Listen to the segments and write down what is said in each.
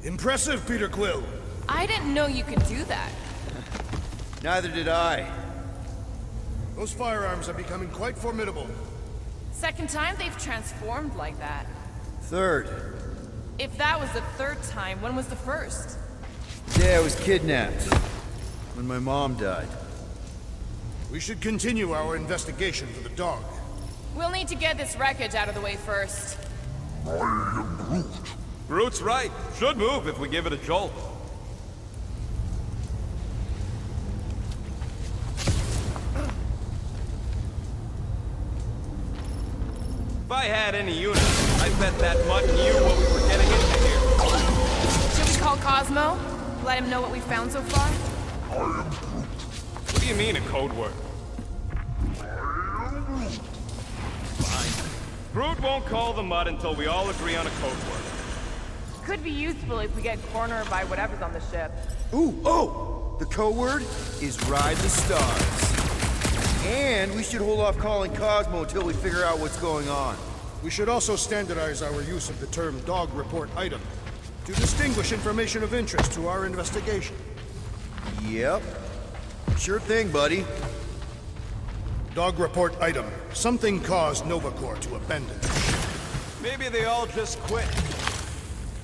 Impressive, Peter Quill. I didn't know you could do that. Neither did I. Those firearms are becoming quite formidable. Second time they've transformed like that. Third. If that was the third time, when was the first? The day I was kidnapped. When my mom died. We should continue our investigation for the dog. We'll need to get this wreckage out of the way first. Groot's right. Should move if we give it a jolt. If I had any units, I bet that mutt knew what we were getting into here. Should we call Cosmo? Let him know what we found so far? What do you mean, a code word? Fine. Groot won't call the mutt until we all agree on a code word. Could be useful if we get cornered by whatever's on the ship. Ooh, oh! The code word is Ride the Stars. And we should hold off calling Cosmo until we figure out what's going on. We should also standardize our use of the term dog report item to distinguish information of interest to our investigation. Yep. Sure thing, buddy. Dog report item. Something caused Nova Corps to abandon. Maybe they all just quit.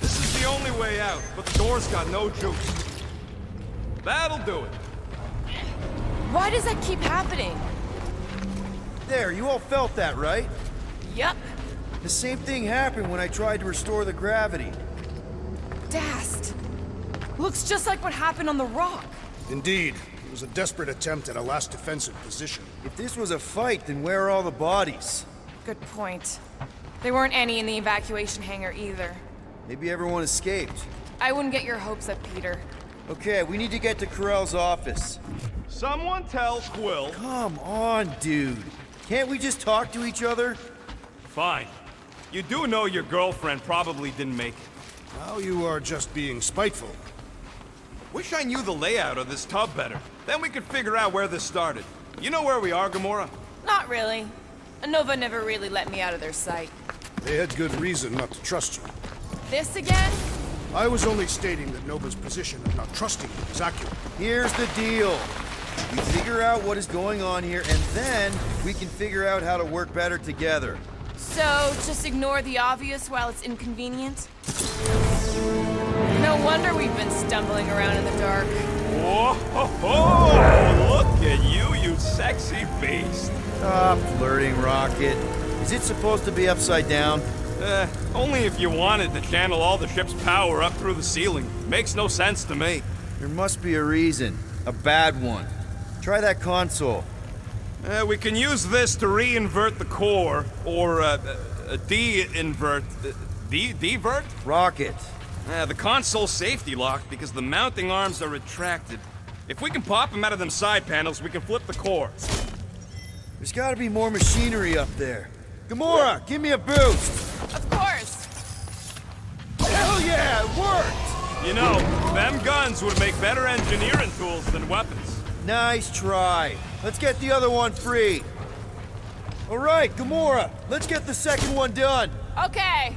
This is the only way out, but the door's got no juice. That'll do it. Why does that keep happening? There, you all felt that, right? Yup. The same thing happened when I tried to restore the gravity. Dast. Looks just like what happened on the rock. Indeed, it was a desperate attempt at a last defensive position. If this was a fight, then where are all the bodies? Good point. There weren't any in the evacuation hangar either. Maybe everyone escaped. I wouldn't get your hopes up, Peter. Okay, we need to get to Corell's office. Someone tell Quill. Come on, dude. Can't we just talk to each other? Fine. You do know your girlfriend probably didn't make it. Now you are just being spiteful. Wish I knew the layout of this tub better. Then we could figure out where this started. You know where we are, Gamora? Not really. Nova never really let me out of their sight. They had good reason not to trust you. This again? I was only stating that Nova's position of not trusting you is accurate. Here's the deal. We figure out what is going on here, and then we can figure out how to work better together. So, just ignore the obvious while it's inconvenient? No wonder we've been stumbling around in the dark. Whoa, ho, ho. Look at you, you sexy beast. Stop flirting, Rocket. Is it supposed to be upside down? Only if you wanted to channel all the ship's power up through the ceiling. Makes no sense to me. There must be a reason. A bad one. Try that console. We can use this to re-invert the core, or de-invert... Divert? Rocket. The console's safety locked because the mounting arms are retracted. If we can pop them out of them side panels, we can flip the core. There's gotta be more machinery up there. Gamora, give me a boost! Of course! Hell yeah, it worked! You know, them guns would make better engineering tools than weapons. Nice try. Let's get the other one free. All right, Gamora, let's get the second one done. Okay.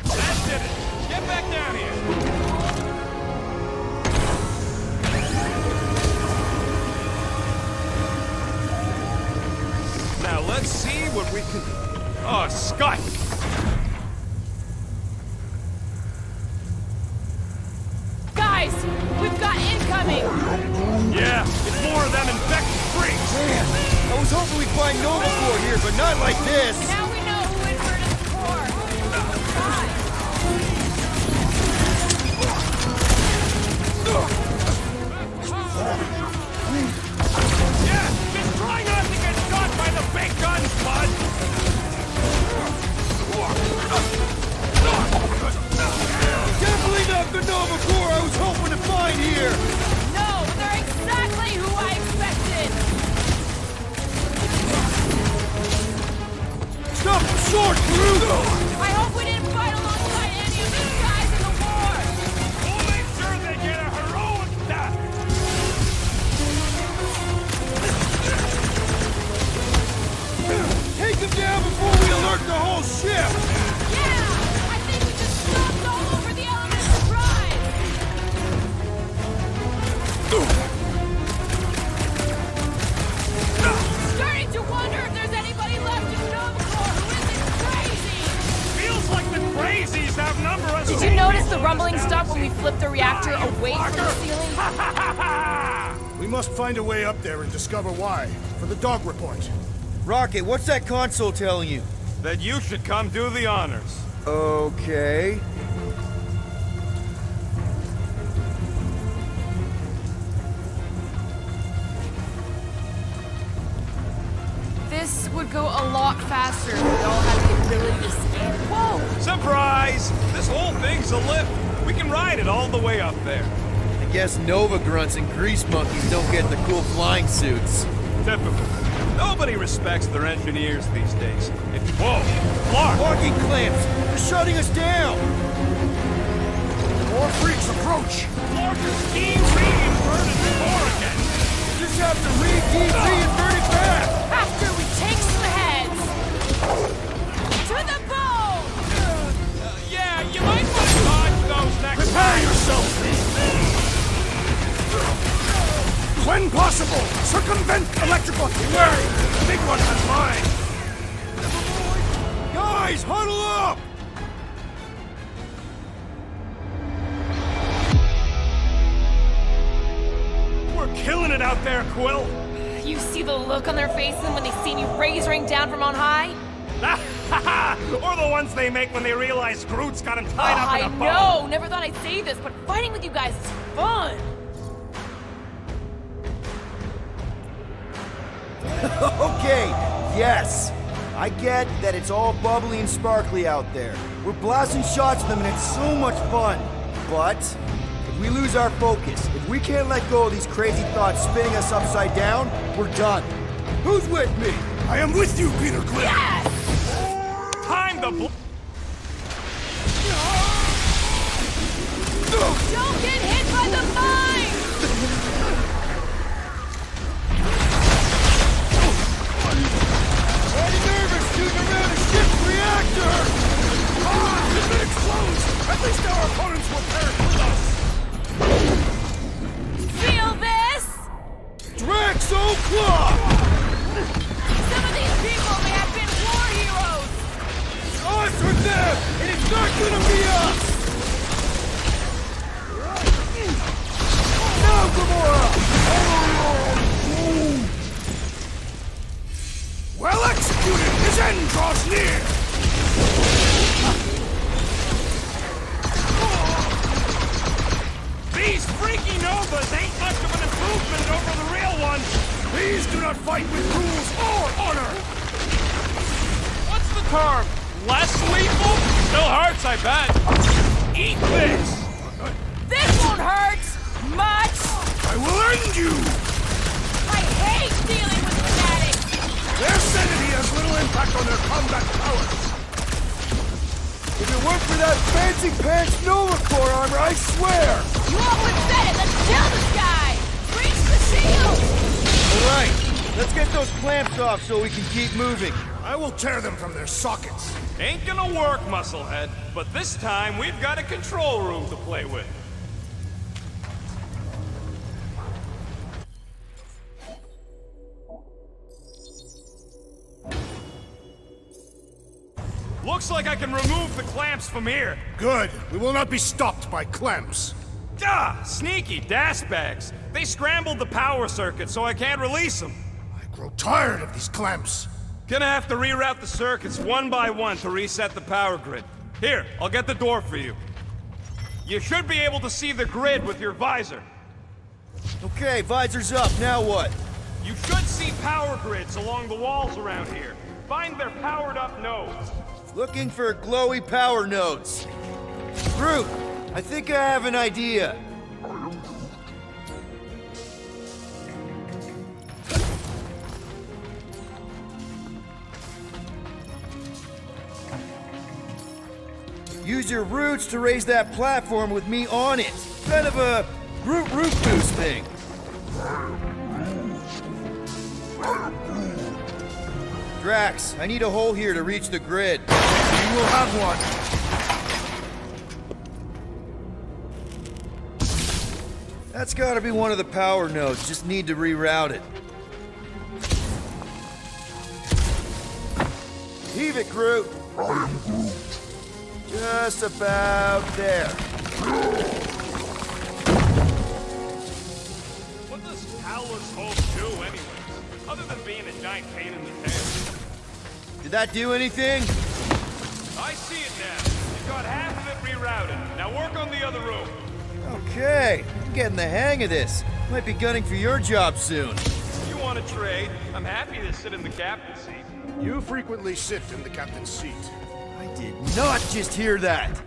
That did it! Get back down here! Now let's see what we can... Oh, Scott! Guys, we've got incoming! Yeah, it's more of them infected freaks! Man, I was hoping we'd find Nova Corps here, but not like this. Now we know who inverted the core. God. Yeah, just try not to get shot by the big guns, bud! Definitely not the Nova Corps I was hoping to find here. No, they're exactly who I expected! Did you notice the rumbling stopped when we flipped the reactor away from the ceiling? We must find a way up there and discover why, for the dog report. Rocket, what's that console telling you? That you should come do the honors. Okay. This would go a lot faster if we all had the ability to scan. Whoa! Surprise! This whole thing's a lift. We can ride it all the way up there. I guess Nova grunts and grease monkeys don't get the cool flying suits. Typical. Nobody respects their engineers these days. Whoa! Clark! Walking clamps! They're shutting us down! More freaks approach! Clark is de-reinverted before again! Just have to re-invert it back! After we take some heads! To the bone! Yeah, you might want to dodge those next Prepare time. yourself! When possible, circumvent electrical... Beware! The big one has mine! Guys, huddle up! We're killing it out there, Quill! You see the look on their faces when they see me razoring down from on high? Or the ones they make when they realize Groot's got him tied up in a bow. I know! Never thought I'd say this, but fighting with you guys is fun! Okay, yes. I get that it's all bubbly and sparkly out there. We're blasting shots at them and it's so much fun. But if we lose our focus, if we can't let go of these crazy thoughts spinning us upside down, we're done. Who's with me? I am with you, Peter Quill! Yes! Time to Don't get hit by the mine! Mighty nervous shooting around a ship's reactor! If it explodes, at least our opponents will perish with us! Feel this? Draxo Claw! Some of these people may have been war heroes! Us or them, and it's not gonna be us! Now, Gamora! Well executed! His end draws near! These freaky Novas ain't much of an improvement over the real ones! Please do not fight with rules or honor! What's the term? Less lethal? Still hurts, I bet. Eat this! This won't hurt! Much! I will end you! I hate dealing with fanatics! Their sanity has little impact on their combat prowess! If it weren't for that fancy pants Nova Corps armor, I swear! You always said it! Let's kill this guy! Reach the shield! Alright, let's get those clamps off so we can keep moving. I will tear them from their sockets! Ain't gonna work, Musclehead. But this time, we've got a control room to play with. Looks like I can remove the clamps from here. Good. We will not be stopped by clamps. Duh! Sneaky das bags. They scrambled the power circuit, so I can't release them. I grow tired of these clamps. Gonna have to reroute the circuits one by one to reset the power grid. Here, I'll get the door for you. You should be able to see the grid with your visor. Okay, visor's up, now what? You should see power grids along the walls around here. Find their powered up nodes. Looking for glowy power nodes. Groot, I think I have an idea. Use your roots to raise that platform with me on it. Kind of a Groot root boost thing. Drax, I need a hole here to reach the grid. You will have one. That's gotta be one of the power nodes, just need to reroute it. Heave it, Groot! Just about there. What does Howler's Hope do anyways? Other than being a giant pain in the tail. Did that do anything? I see it now. You've got half of it rerouted. Now work on the other room. Okay, I'm getting the hang of this. Might be gunning for your job soon. You want to trade? I'm happy to sit in the captain's seat. You frequently sit in the captain's seat. I did not just hear that.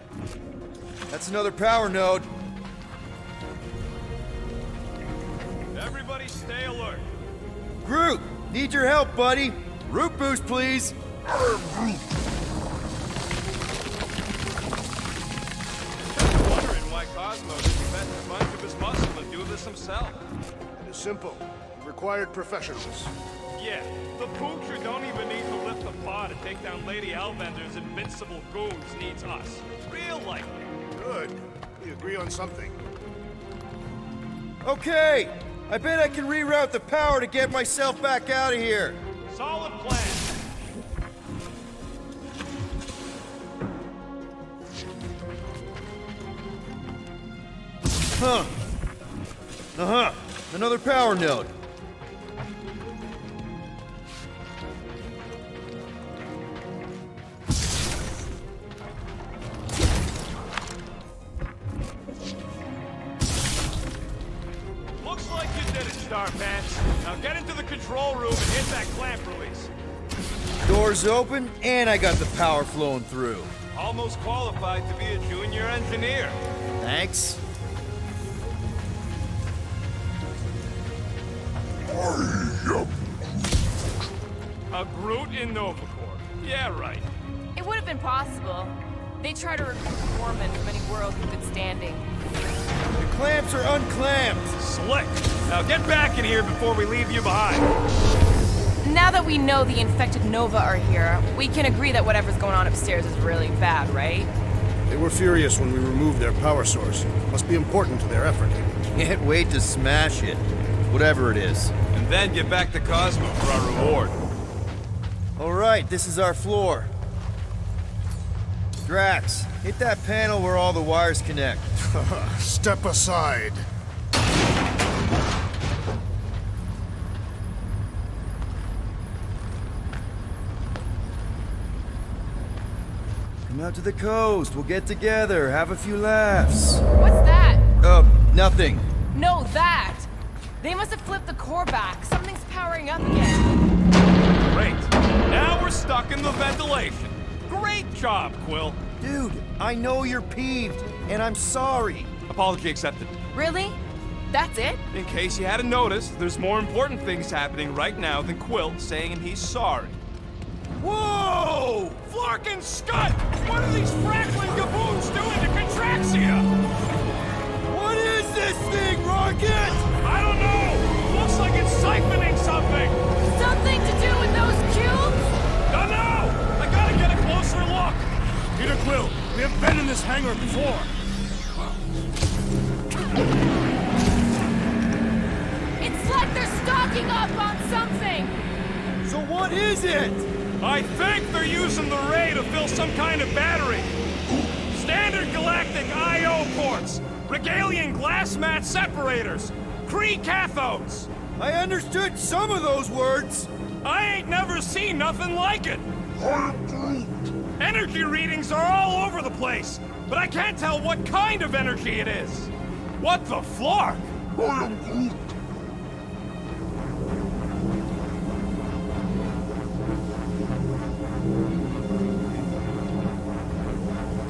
That's another power node. Everybody stay alert. Groot, need your help, buddy. Root boost, please. Wondering why Cosmo didn't bet a bunch of his muscle and do this himself. It is simple. It required professionals. Yeah, the Poocher don't even need to lift the paw to take down Lady Hellbender's invincible goons needs us. Real life. Good. We agree on something. Okay, I bet I can reroute the power to get myself back out of here. Solid plan. Huh. Uh-huh. Another power node. Looks like you did it, Star Pants. Now get into the control room and hit that clamp release. Doors open, and I got the power flowing through. Almost qualified to be a junior engineer. Thanks. A Groot in Nova Corps. Yeah, right. It would have been possible. They try to recruit foremen from any world in good standing. The clamps are unclamped. Slick. Now get back in here before we leave you behind. Now that we know the infected Nova are here, we can agree that whatever's going on upstairs is really bad, right? They were furious when we removed their power source. Must be important to their effort. Can't wait to smash it. Whatever it is. And then get back to Cosmo for our reward. All right, this is our floor. Drax, hit that panel where all the wires connect. Step aside. Come out to the coast. We'll get together, have a few laughs. What's that? Nothing. No, that! They must have flipped the core back. Something's powering up again. Great. Now we're stuck in the ventilation. Great job, Quill. Dude, I know you're peeved, and I'm sorry. Apology accepted. Really? That's it? In case you hadn't noticed, there's more important things happening right now than Quill saying he's sorry. Whoa! Flark and Scud! What are these frackling gaboons doing to Contraxia? What is this thing, Rocket? I don't know! Looks like it's siphoning something! Something to do with those cubes? Don't know! I gotta get a closer look! Peter Quill, we have been in this hangar before. It's like they're stocking up on something! So what is it? I think they're using the ray to fill some kind of battery. Standard galactic I.O. ports, Regalian glass mat separators, Kree cathodes. I understood some of those words. I ain't never seen nothing like it. Energy readings are all over the place, but I can't tell what kind of energy it is. What the flark?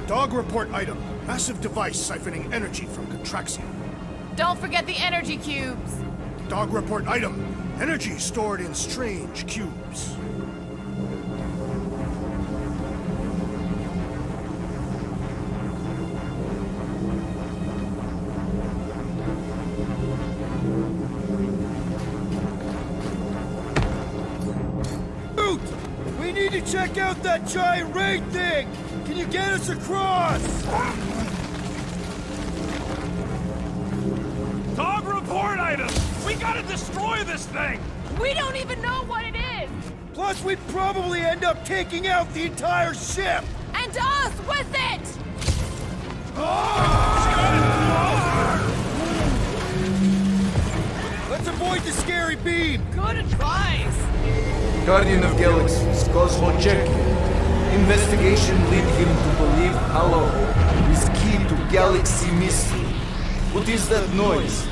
Dog report item. Massive device siphoning energy from Contraxia. Don't forget the energy cubes! Dog report item. Energy stored in strange cubes. Groot! We need to check out that giant raid thing! Can you get us across? Dog report item! We gotta destroy this thing! We don't even know what it is! Plus, we'd probably end up taking out the entire ship! And and us with it! Let's avoid the scary beam! Good advice! Guardian of Galaxies, Cosmocheck. Investigation lead him to believe Halo is key to galaxy mystery. What is that noise?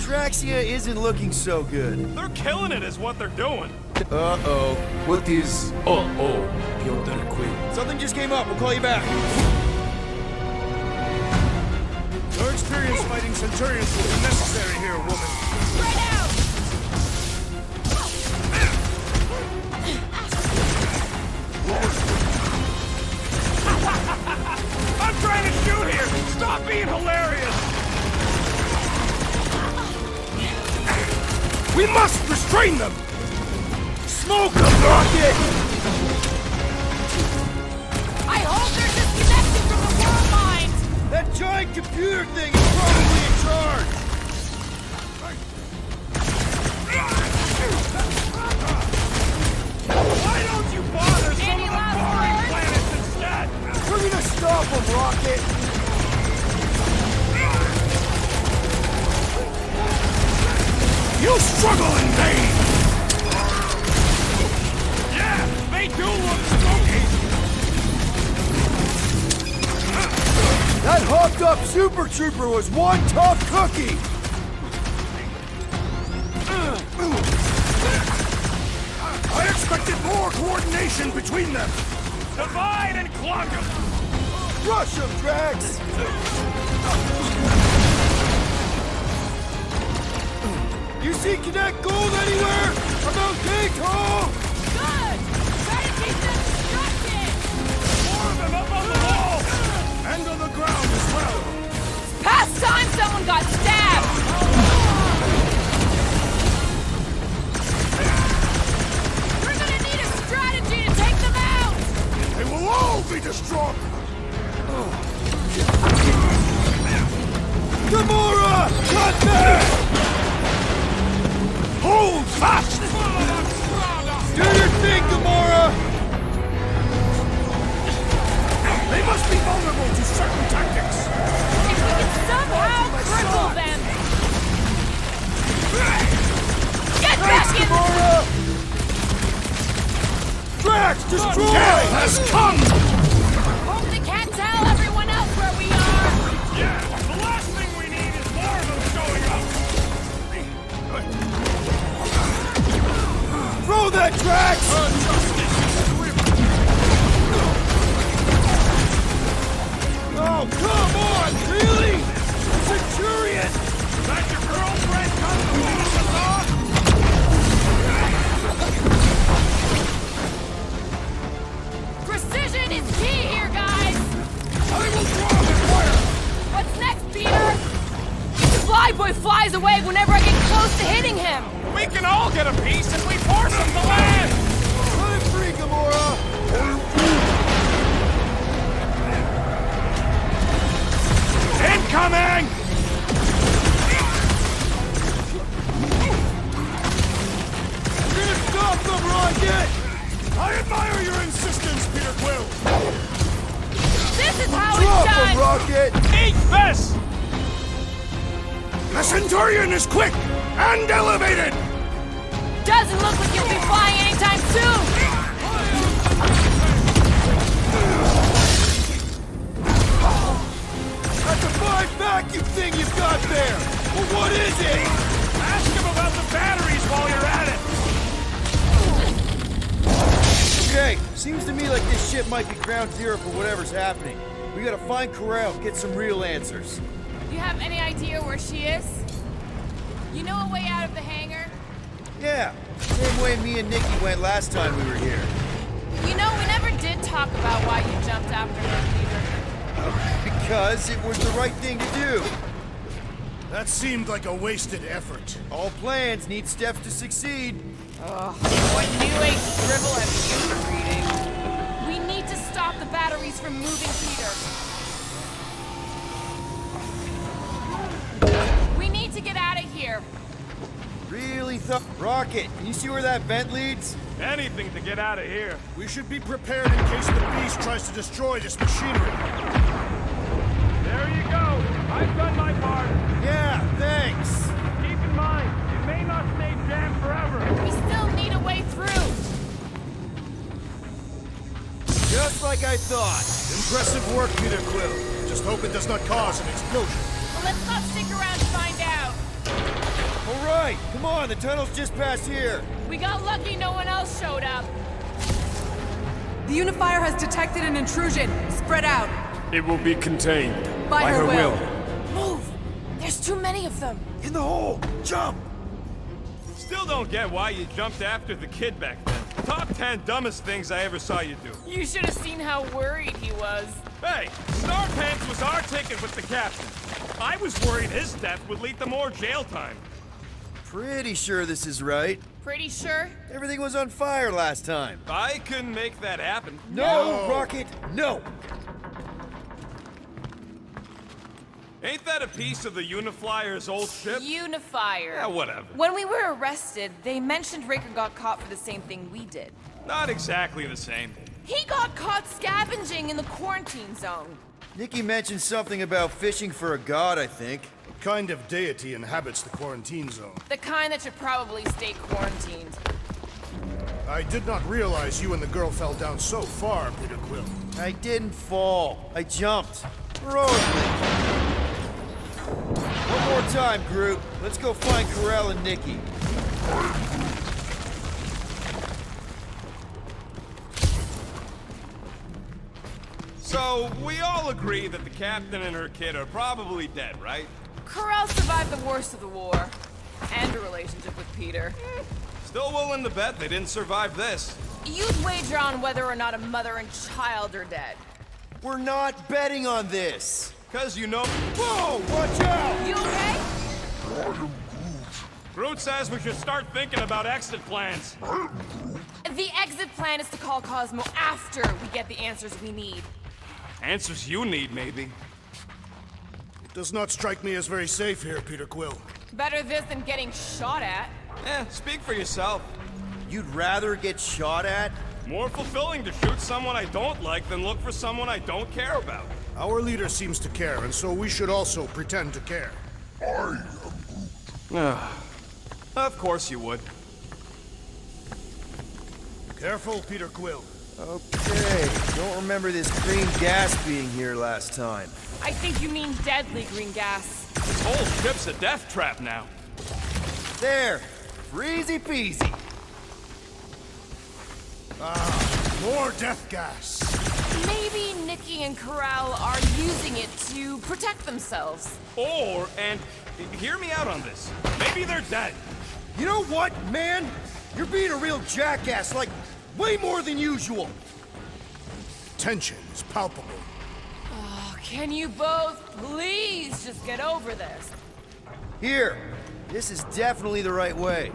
Traxia isn't looking so good. They're killing it, is what they're doing. Uh-oh. What is Piotr Quill? Something just came up. We'll call you back. Your experience fighting Centurions will be necessary here, woman. Spread out! I'm trying to shoot here! Stop being hilarious! We must restrain them! Smoke them, Rocket! I hope they're disconnected from the world mind! That giant computer thing is probably in charge! Why don't you bother some Any of the last boring words? planets instead? We're gonna stop them, Rocket! You struggle in vain! Yeah, they do look smoky! That hopped up Super Trooper was one tough cookie! I expected more coordination between them! Divide and conquer! Rush them, Drax! You see Cadet Gold anywhere? About Dayton! Good! Try to keep them distracted! More of them up on the wall! And on the ground as well! Past time someone got stabbed! We're gonna need a strategy to take them out! They will all be destroyed! Gamora! Cut back! Hold fast! Do your thing, Gamora! They must be vulnerable to certain tactics! If we can somehow cripple them! Get back in! Gamora! Drax, destroy! Death has come! Hope they can't tell everyone else where we are! Yeah, the last thing we need is more of them showing up! Throw that, Drax! Oh, come on! Really? Centurion! Is that your girlfriend coming to finish us off? Precision is key here, guys! I will draw the fire! What's next, Peter? Flyboy flies away whenever I get close to hitting him! We can all get a piece if we force them to land! Let it free, Gamora! Incoming! You're gonna stop them, Rocket! I admire your insistence, Peter Quill! This is how Drop it's them, done! Rocket! Eat this! The Centurion is quick and elevated! Doesn't look like you'll be flying anytime soon! That's a fine vacuum thing you've got there! Well, what is it? Ask him about the batteries while you're at it! Okay, seems to me like this ship might be ground zero for whatever's happening. We gotta find Corral, get some real answers. You have any idea where she is? You know a way out of the hangar? Yeah, same way me and Nikki went last time we were here. You know, we never did talk about why you jumped after her, Peter. Because it was the right thing to do. That seemed like a wasted effort. All plans need steps to succeed. What new age scribble have you been reading? We need to stop the batteries from moving, Peter. We need to get out of here. Really Rocket, can you see where that vent leads? Anything to get out of here. We should be prepared in case the beast tries to destroy this machinery. There you go. I've done my part. Yeah, thanks. Keep in mind, it may not stay jammed forever. We still need a way through. Just like I thought. Impressive work, Peter Quill. Just hope it does not cause an explosion. Well, let's not stick around to find out. All right, come on, the tunnel's just past here. We got lucky no one else showed up. The Unifier has detected an intrusion. Spread out. It will be contained. By her will. Move! There's too many of them. In the hole, jump! Still don't get why you jumped after the kid back then. Top 10 dumbest things I ever saw you do. You should have seen how worried he was. Hey, Star Pants was our ticket with the captain. I was worried his death would lead to more jail time. Pretty sure this is right. Pretty sure? Everything was on fire last time. I couldn't make that happen. No, Rocket, no! Ain't that a piece of the Uniflyer's old ship? Unifier. Yeah, whatever. When we were arrested, they mentioned Raker got caught for the same thing we did. Not exactly the same. He got caught scavenging in the quarantine zone. Nikki mentioned something about fishing for a god, I think. What kind of deity inhabits the quarantine zone? The kind that should probably stay quarantined. I did not realize you and the girl fell down so far, Peter Quill. I didn't fall. I jumped. Heroically. One more time, group. Let's go find Corell and Nikki. So, we all agree that the captain and her kid are probably dead, right? Corral survived the worst of the war. And a relationship with Peter. Still willing to bet they didn't survive this. You'd wager on whether or not a mother and child are dead. We're not betting on this. Cause you know... Whoa, watch out! You okay? Groot says we should start thinking about exit plans. The exit plan is to call Cosmo after we get the answers we need. Answers you need, maybe. It does not strike me as very safe here, Peter Quill. Better this than getting shot at. Speak for yourself. You'd rather get shot at? More fulfilling to shoot someone I don't like than look for someone I don't care about. Our leader seems to care, and so we should also pretend to care. Of course you would. Careful, Peter Quill. Okay, don't remember this green gas being here last time. I think you mean deadly green gas. This whole ship's a death trap now. There, freezy peasy. More death gas. Maybe Nikki and Corral are using it to protect themselves. And hear me out on this. Maybe they're dead. You know what, man? You're being a real jackass, like, way more than usual. Tension is palpable. Can you both please just get over this? Here, this is definitely the right way.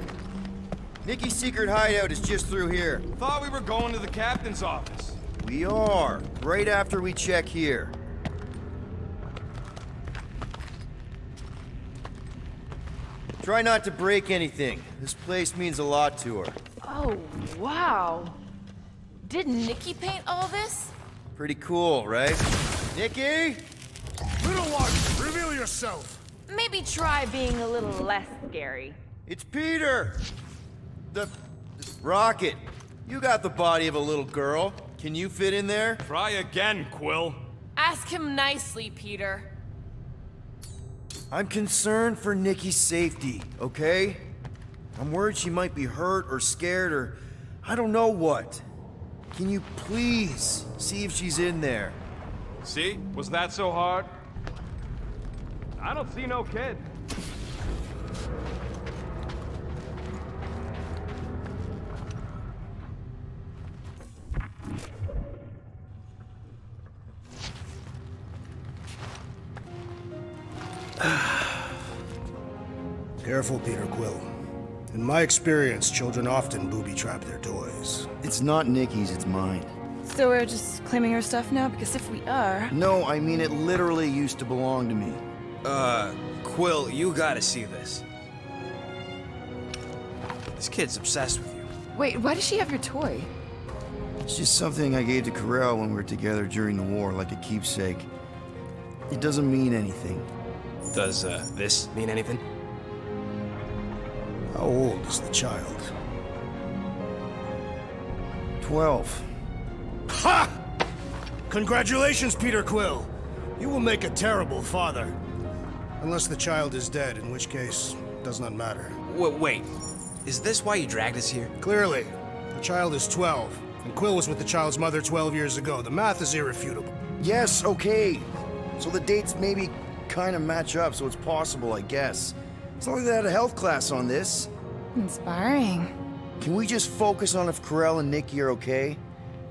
Nikki's secret hideout is just through here. Thought we were going to the captain's office. We are, right after we check here. Try not to break anything. This place means a lot to her. Oh, wow. Did Nikki paint all this? Pretty cool, right? Nikki? Little one, reveal yourself. Maybe try being a little less scary. It's Peter! The Rocket. You got the body of a little girl. Can you fit in there? Try again, Quill. Ask him nicely, Peter. I'm concerned for Nikki's safety, okay? I'm worried she might be hurt or scared or I don't know what. Can you please see if she's in there? See? Was that so hard? I don't see no kid. Careful, Peter Quill. In my experience, children often booby-trap their toys. It's not Nikki's, it's mine. So we're just claiming her stuff now? Because if we are... No, I mean it literally used to belong to me. Quill, you gotta see this. This kid's obsessed with you. Wait, why does she have your toy? It's just something I gave to Corel when we were together during the war, like a keepsake. It doesn't mean anything. Does, this mean anything? How old is the child? 12. Ha! Congratulations, Peter Quill. You will make a terrible father. Unless the child is dead, in which case, it does not matter. Wait, is this why you dragged us here? Clearly, the child is 12, and Quill was with the child's mother 12 years ago. The math is irrefutable. Yes, okay. So the dates maybe kind of match up, so it's possible, I guess. It's not like they had a health class on this. Inspiring. Can we just focus on if Corel and Nikki are okay?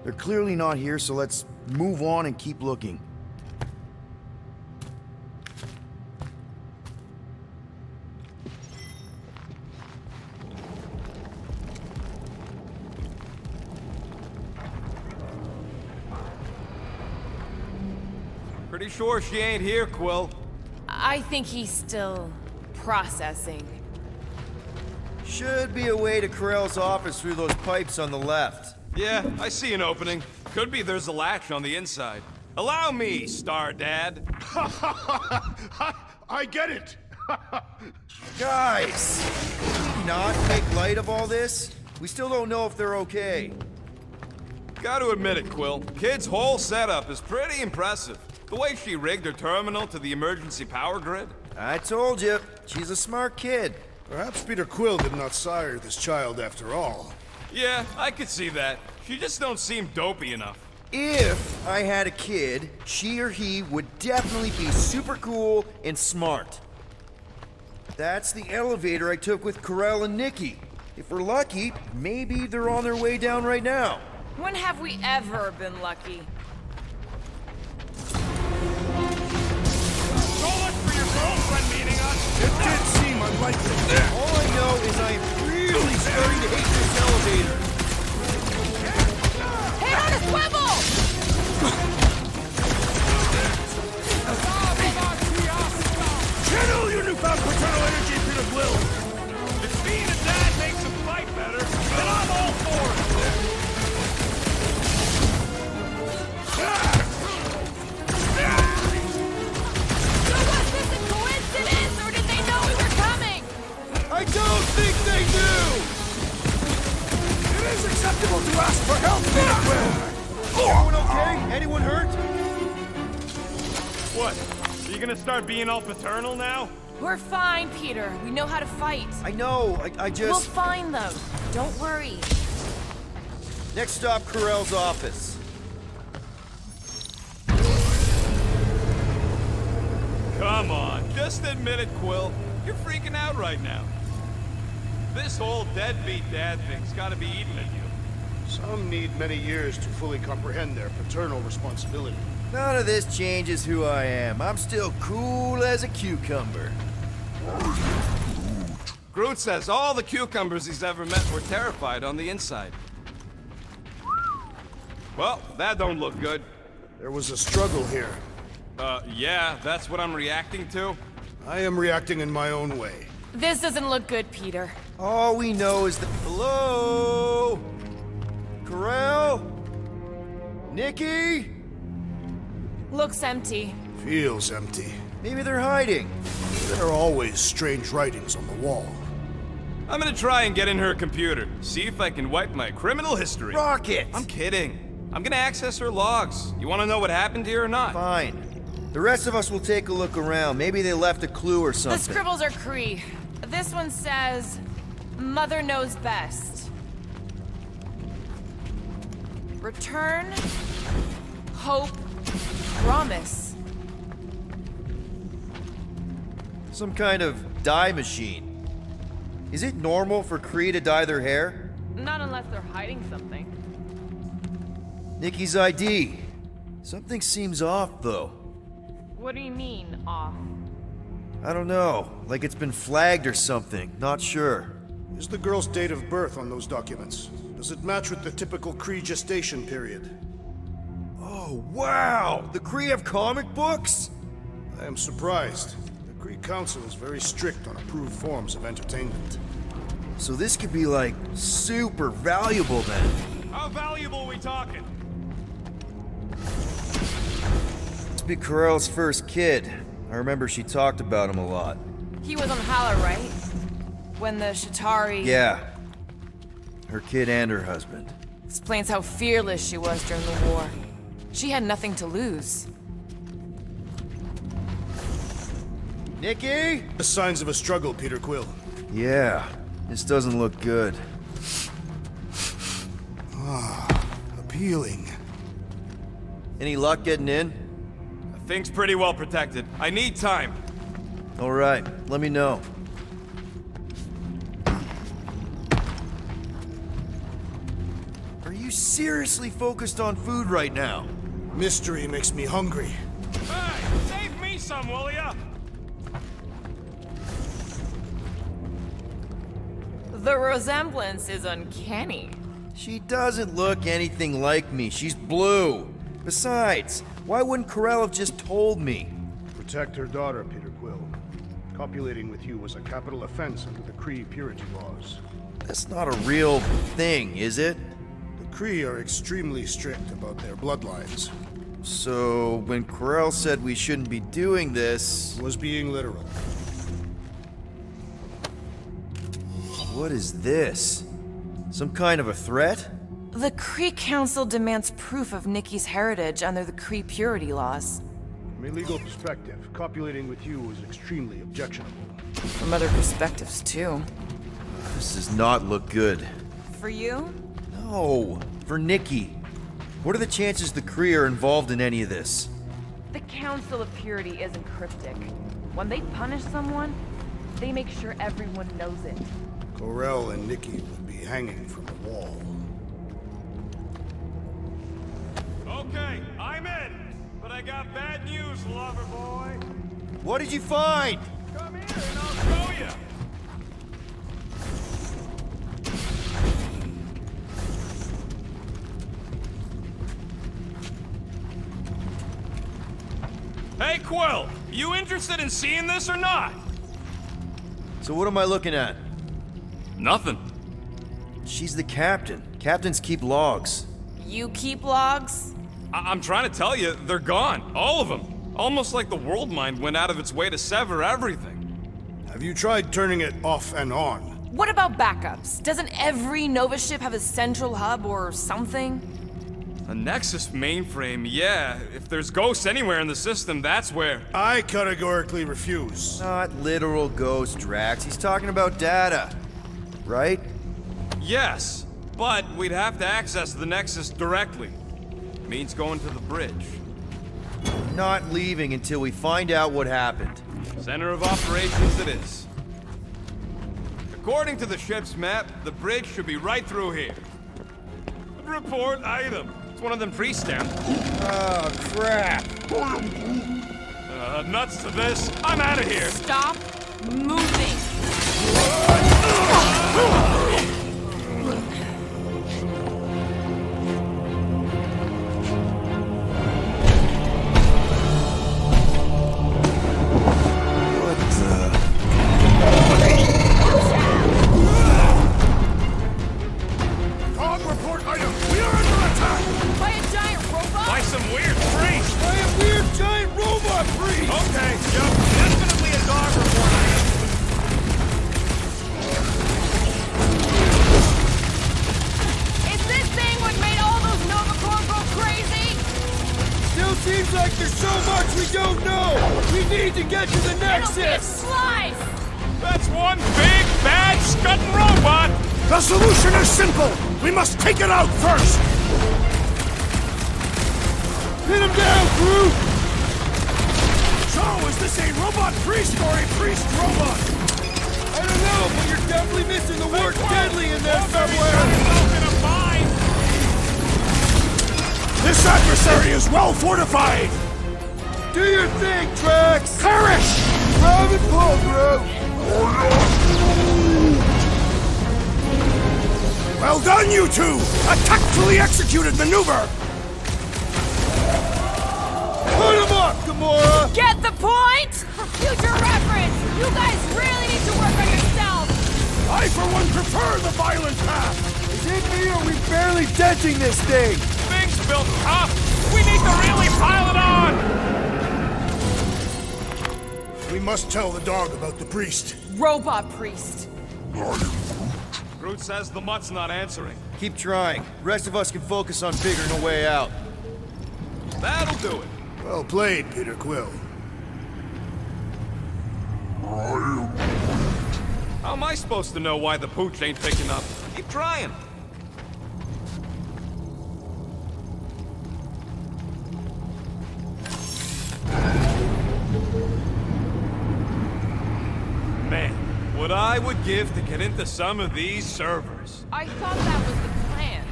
They're clearly not here, so let's move on and keep looking. Pretty sure she ain't here, Quill. I think he's still processing. Should be a way to Corel's office through those pipes on the left. Yeah, I see an opening. Could be there's a latch on the inside. Allow me, Star Dad. I get it! Guys! Can we not make light of all this? We still don't know if they're okay. Gotta admit it, Quill. Kid's whole setup is pretty impressive. The way she rigged her terminal to the emergency power grid. I told you, she's a smart kid. Perhaps Peter Quill did not sire this child after all. Yeah, I could see that. She just don't seem dopey enough. If I had a kid, she or he would definitely be super cool and smart. That's the elevator I took with Corel and Nikki. If we're lucky, maybe they're on their way down right now. When have we ever been lucky? So much for your girlfriend meeting us. It did seem unlikely. All I know is I am really starting to hate this elevator. Hit on a swivel! Channel your newfound paternal energy, Peter Quill! If being a dad makes him fight better, then I'm all for it. So was this a coincidence, or did they know we were coming? I don't think they do! It is acceptable to ask for help, Peter Quill! Everyone okay? Anyone hurt? What? Are you gonna start being all paternal now? We're fine, Peter. We know how to fight. I know, I We'll just... find them. Don't worry. Next stop, Corel's office. Come on, just admit it, Quill. You're freaking out right now. This whole deadbeat dad thing's gotta be eating at you. Some need many years to fully comprehend their paternal responsibility. None of this changes who I am. I'm still cool as a cucumber. Groot says all the cucumbers he's ever met were terrified on the inside. Well, that don't look good. There was a struggle here. Yeah, that's what I'm reacting to. I am reacting in my own way. This doesn't look good, Peter. All we know is that... Hello? Corel? Nikki? Looks empty. Feels empty. Maybe they're hiding. There are always strange writings on the wall. I'm gonna try and get in her computer, see if I can wipe my criminal history. Rocket! I'm kidding. I'm gonna access her logs. You wanna know what happened here or not? Fine. The rest of us will take a look around. Maybe they left a clue or The something. scribbles are Kree. This one says, Mother knows best. Return, hope, promise. Some kind of dye machine. Is it normal for Kree to dye their hair? Not unless they're hiding something. Nikki's ID. Something seems off, though. What do you mean, off? I don't know. Like it's been flagged or something. Not sure. Is the girl's date of birth on those documents? Does it match with the typical Kree gestation period? Oh, wow! The Kree have comic books? I am surprised. The Kree Council is very strict on approved forms of entertainment. So this could be like super valuable then. How valuable we talking? Must be Corell's first kid. I remember she talked about him a lot. He was on Hala, right? When the Shatari... Yeah. Her kid and her husband. Explains how fearless she was during the war. She had nothing to lose. Nikki? The signs of a struggle, Peter Quill. Yeah. This doesn't look good. Appealing. Any luck getting in? Thing's pretty well protected. I need time. Alright, let me know. Are you seriously focused on food right now? Mystery makes me hungry. Hey, save me some, will ya? The resemblance is uncanny. She doesn't look anything like me. She's blue. Besides, why wouldn't Corell have just told me? Protect her daughter, Peter Quill. Copulating with you was a capital offense under the Kree purity laws. That's not a real thing, is it? The Kree are extremely strict about their bloodlines. So, when Corell said we shouldn't be doing this... Was being literal. What is this? Some kind of a threat? The Kree Council demands proof of Nikki's heritage under the Kree purity laws. From a legal perspective, copulating with you is extremely objectionable. From other perspectives, too. This does not look good. For you? No, for Nikki. What are the chances the Kree are involved in any of this? The Council of Purity isn't cryptic. When they punish someone, they make sure everyone knows it. Corell and Nikki would be hanging from a wall. Okay, I'm in. But I got bad news, lover boy. What did you find? Come here and I'll show you. Hey, Quill, you interested in seeing this or not? So what am I looking at? Nothing. She's the captain. Captains keep logs. You keep logs? I'm trying to tell you, they're gone. All of them. Almost like the world mind went out of its way to sever everything. Have you tried turning it off and on? What about backups? Doesn't every Nova ship have a central hub or something? A Nexus mainframe, yeah. If there's ghosts anywhere in the system, that's where. I categorically refuse. Not literal ghost, Drax. He's talking about data. Right? Yes, but we'd have to access the Nexus directly. Means going to the bridge. Not leaving until we find out what happened. Center of operations it is. According to the ship's map, the bridge should be right through here. Report item. It's one of them pre-stamped. Oh, crap. Nuts to this. I'm out of here. Stop moving! Dog report item. We are under attack. By a giant robot? By some weird freak. By a weird giant robot freak! Okay, yep. Definitely a dog report item. Is this thing what made all those Nova Corps go crazy? Still seems like there's so much we don't know! We need to get to the It'll be a Nexus! slice! That's one big, bad, scutting robot. The solution is simple. We must take it out first. Pin him down, crew! So, is this a robot priest or a priest robot? I don't know, but you're definitely missing the word deadly in there somewhere! This adversary is well fortified. Do your thing, Drax! Perish! Private Paul, Well done, you two! A tactfully executed maneuver! Put him up, Gamora! Get the point? For future reference, you guys really need to work on yourself! I, for one, prefer barely denting this thing! Thing's built up! We need to really pile it on! We must tell the dog about the priest. Robot priest. Groot says the mutt's not answering. Keep trying. The rest of us can focus on figuring a way out. That'll do it. Well played, Peter Quill. How am I supposed to know why the pooch ain't picking up? Keep trying. Man, what I would give to get into some of these servers. I thought that was the plan.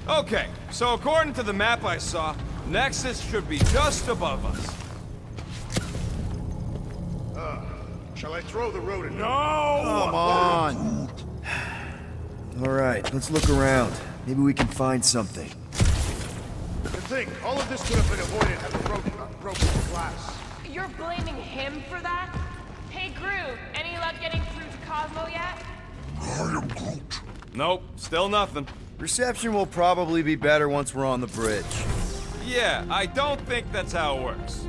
Okay, so according to the map I saw, Nexus should be just above us. Shall I throw the rodent? No! Come on! Alright, let's look around. Maybe we can find something. To think, all of this could have been avoided had the rodent not broken the glass. You're blaming him for that? Hey, Groot, any luck getting through to Cosmo yet? Nope, still nothing. Reception will probably be better once we're on the bridge. Yeah, I don't think that's how it works.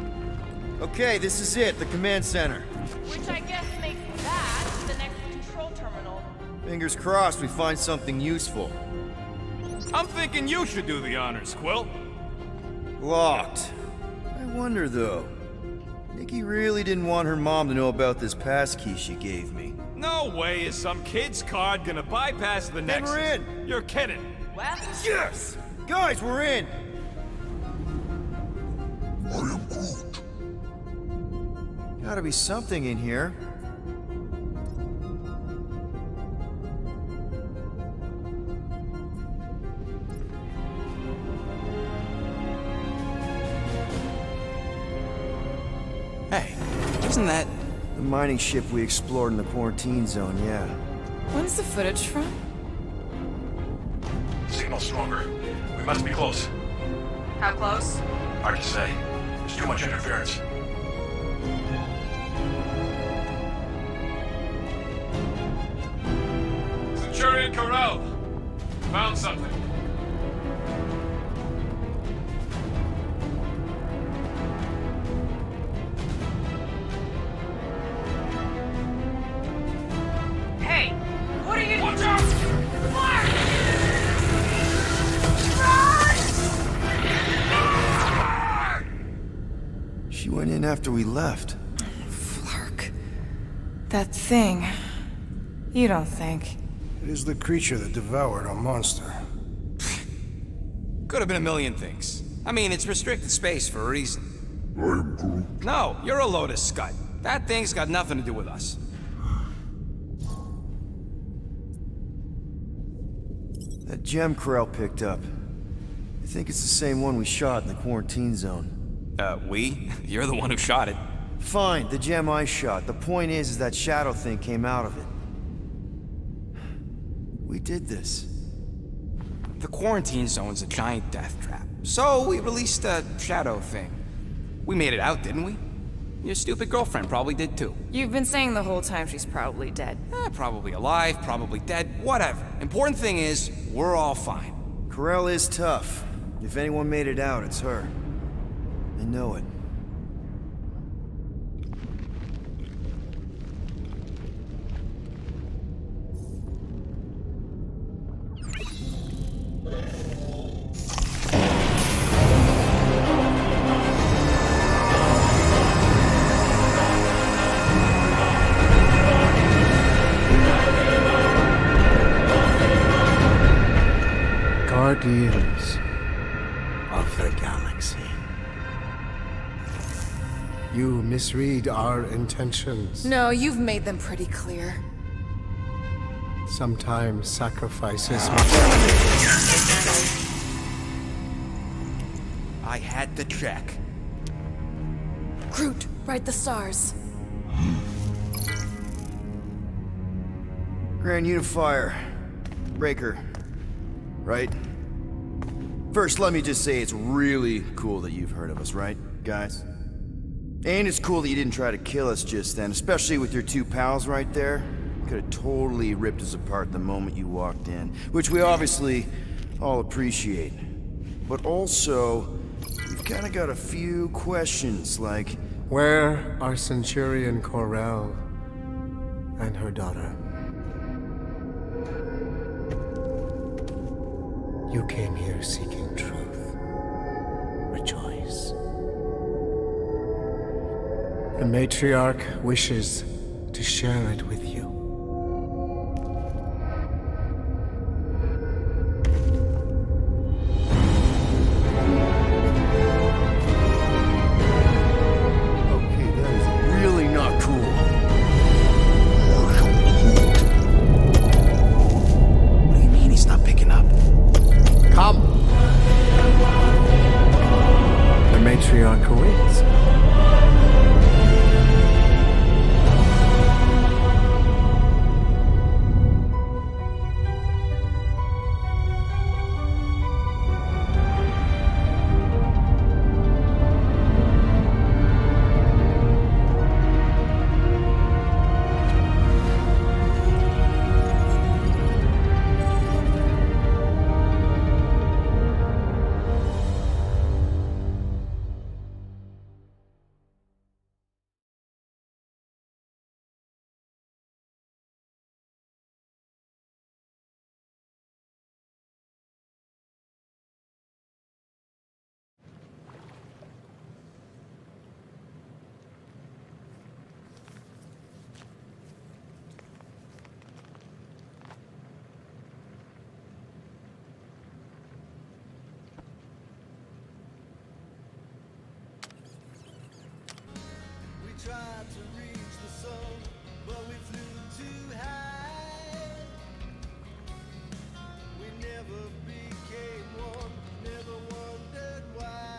Okay, this is it, the command center. Which I guess makes that the next control terminal. Fingers crossed we find something useful. I'm thinking you should do the honors, Quill. Locked. I wonder though. Nikki really didn't want her mom to know about this passkey she gave me. No way is some kid's card gonna bypass the Nexus. we're in. You're kidding. Well, Yes! Guys, we're in! Gotta be something in here. Hey, wasn't that... The mining ship we explored in the quarantine zone, yeah. When's the footage from? Signal stronger. We must be close. How close? Hard to say. There's too much interference. Centurion Corral. Found something. hey, what are you... Watch out! She went in after we left. Flark. That thing. You don't think. It is the creature that devoured our monster. Could have been a million things. I mean, it's restricted space for a reason. No, you're a Lotus Scud. That thing's got nothing to do with us. That gem Corral picked up. I think it's the same one we shot in the quarantine zone. We? You're the one who shot it. Fine, the gem I shot. The point is that shadow thing came out of it. We did this. The quarantine zone's a giant death trap. So we released a shadow thing. We made it out, didn't we? Your stupid girlfriend probably did too. You've been saying the whole time she's probably dead. Probably alive, probably dead, whatever. Important thing is, we're all fine. Corral is tough. If anyone made it out, it's her. I know it. Guardians of the Galaxy. You misread our intentions. No, you've made them pretty clear. Sometimes sacrifices I had to check. Groot, write the stars. Grand Unifier. Breaker. Right? First, let me just say it's really cool that you've heard of us, right, guys? And it's cool that you didn't try to kill us just then, especially with your two pals right there. Could have totally ripped us apart the moment you walked in. Which we obviously I'll appreciate. But also, we've kind of got a few questions, like... Where are Centurion Corell and her daughter? You came here seeking truth. Rejoice. The matriarch wishes to share it with you. Okay, that is really not cool. What do you mean he's not picking up? Come! The matriarch awaits. We tried to